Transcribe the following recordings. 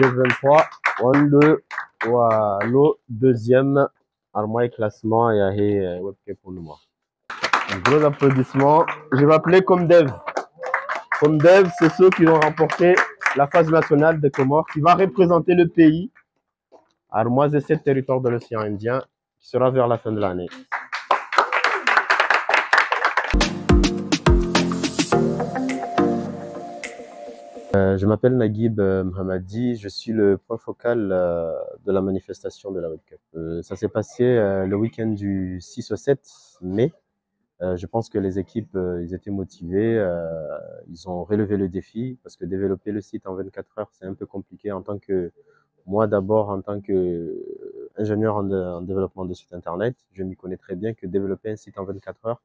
2023 wando wa deuxième armoire classement et webcam pour nous. Gros applaudissements. Je vais appeler Comdev. Comdev, c'est ceux qui ont remporté la phase nationale des Comores, qui va représenter le pays à moins et 7 territoires de l'océan Indien, qui sera vers la fin de l'année. Je m'appelle Naguib Mohamadi, je suis le point focal de la manifestation de la World Cup. Ça s'est passé le week-end du 6 au 7 mai. Je pense que les équipes ils étaient motivées, ils ont relevé le défi parce que développer le site en 24 heures, c'est un peu compliqué en tant que moi d'abord en tant qu'ingénieur en développement de site internet. Je m'y connais très bien que développer un site en 24 heures,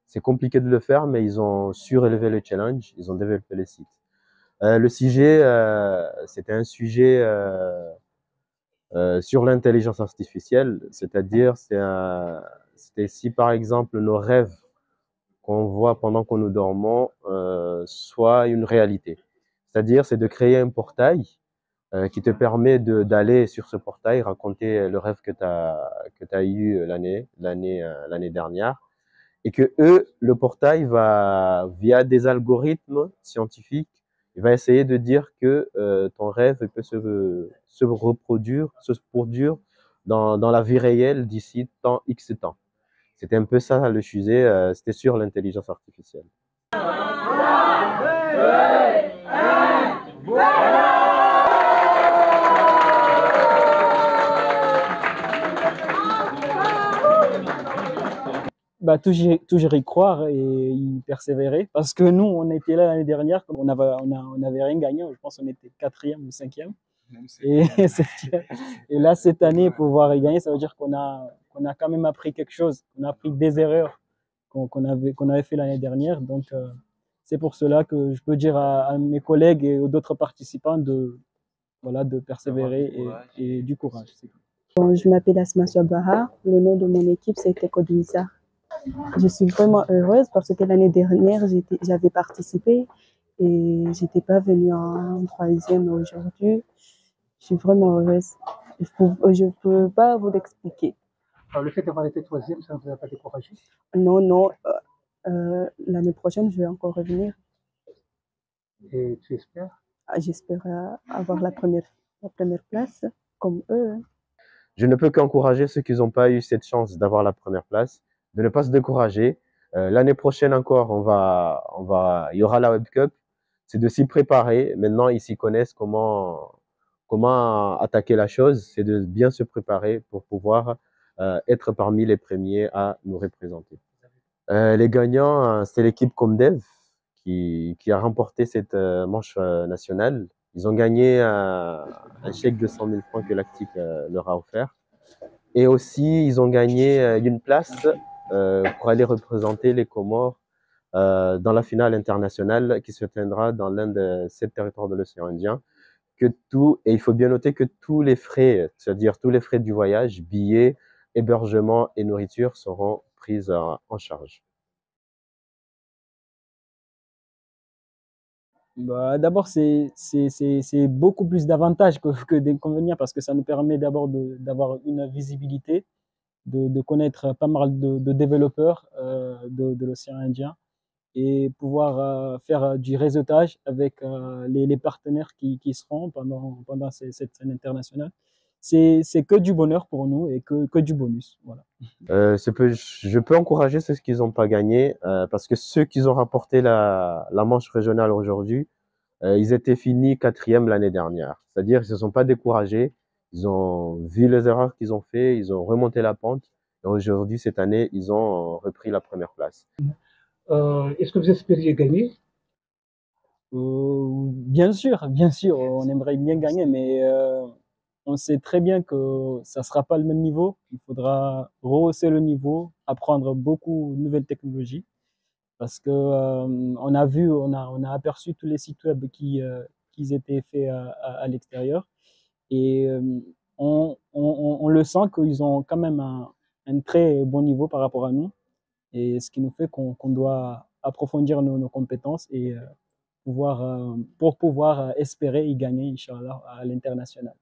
c'est compliqué de le faire, mais ils ont su relever le challenge, ils ont développé le site. Le sujet, c'était un sujet sur l'intelligence artificielle, c'est-à-dire c'était si par exemple nos rêves qu'on voit pendant que nous dormons soient une réalité. C'est-à-dire c'est de créer un portail qui te permet d'aller sur ce portail, raconter le rêve que tu as eu l'année dernière, et que le portail va, via des algorithmes scientifiques, il va essayer de dire que ton rêve peut se reproduire, se produire dans la vie réelle d'ici tant X temps. C'était un peu ça le sujet, c'était sur l'intelligence artificielle. Bah, toujours y croire et y persévérer. Parce que nous, on était là l'année dernière, on avait rien gagné. Je pense qu'on était 4e ou 5e. Et là, cette année, pouvoir y gagner, ça veut dire qu'on a quand même appris quelque chose. On a appris des erreurs qu'on avait fait l'année dernière. Donc, c'est pour cela que je peux dire à mes collègues et aux autres participants de persévérer et du courage. Bon, je m'appelle Asma Sobaha. Le nom de mon équipe, c'était Codewisa. Je suis vraiment heureuse parce que l'année dernière, j'avais participé et j'étais pas venue en 3e aujourd'hui. Je suis vraiment heureuse. Je peux pas vous l'expliquer. Le fait d'avoir été 3e, ça ne vous a pas découragé? Non, non. L'année prochaine, je vais encore revenir. Et tu espères? J'espère avoir la première place, comme eux. Je ne peux qu'encourager ceux qui n'ont pas eu cette chance d'avoir la première place, de ne pas se décourager. L'année prochaine encore, il y aura la Web Cup. C'est de s'y préparer. Maintenant, ils s'y connaissent comment attaquer la chose. C'est de bien se préparer pour pouvoir être parmi les premiers à nous représenter. Les gagnants, c'est l'équipe Comdev qui a remporté cette manche nationale. Ils ont gagné un chèque de 100 000 francs que l'Actic leur a offert. Et aussi, ils ont gagné une place pour aller représenter les Comores dans la finale internationale qui se tiendra dans l'un de 7 territoires de l'océan Indien. Et il faut bien noter que tous les frais, c'est-à-dire tous les frais du voyage, billets, hébergement et nourriture seront pris en charge. Bah, d'abord, c'est beaucoup plus d'avantages que d'inconvénients parce que ça nous permet d'abord d'avoir une visibilité, de connaître pas mal de développeurs de l'océan Indien et pouvoir faire du réseautage avec les partenaires qui seront pendant cette scène internationale. C'est que du bonheur pour nous et que du bonus. Voilà. Je peux encourager ceux qui n'ont pas gagné parce que ceux qui ont remporté la manche régionale aujourd'hui, ils étaient finis 4e l'année dernière. C'est-à-dire qu'ils ne se sont pas découragés, ils ont vu les erreurs qu'ils ont fait, ils ont remonté la pente et aujourd'hui, cette année, ils ont repris la première place. Est-ce que vous espériez gagner? Bien sûr, on aimerait bien gagner, mais on sait très bien que ça ne sera pas le même niveau. Il faudra rehausser le niveau, apprendre beaucoup de nouvelles technologies, parce que on a aperçu tous les sites web qui étaient faits à l'extérieur, et on le sent qu'ils ont quand même un très bon niveau par rapport à nous, et ce qui nous fait qu'on doit approfondir nos compétences et pour pouvoir espérer y gagner, Inch'Allah, à l'international.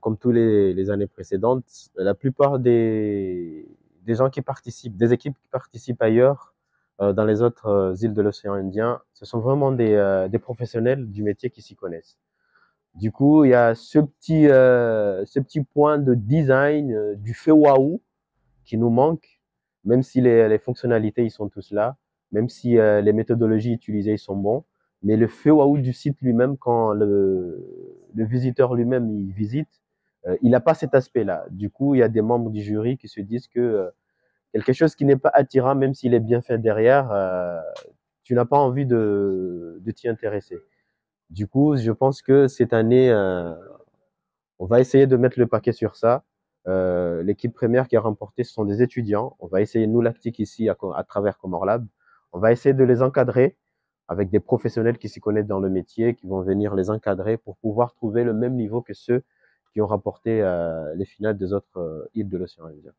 Comme tous les années précédentes, la plupart des gens qui participent, des équipes qui participent ailleurs, dans les autres îles de l'océan Indien, ce sont vraiment des professionnels du métier qui s'y connaissent. Du coup, il y a ce petit point de design, du fait waouh qui nous manque, même si les fonctionnalités, ils sont tous là, même si les méthodologies utilisées, ils sont bons. Mais le fait waouh du site lui-même, quand le visiteur lui-même il visite, il n'a pas cet aspect-là. Du coup, il y a des membres du jury qui se disent que quelque chose qui n'est pas attirant, même s'il est bien fait derrière, tu n'as pas envie de t'y intéresser. Du coup, je pense que cette année, on va essayer de mettre le paquet sur ça. L'équipe première qui a remporté, ce sont des étudiants. On va essayer, nous, Lactic, ici, à travers Comorlab, on va essayer de les encadrer avec des professionnels qui s'y connaissent dans le métier, qui vont venir les encadrer pour pouvoir trouver le même niveau que ceux qui ont remporté les finales des autres îles de l'océan Indien.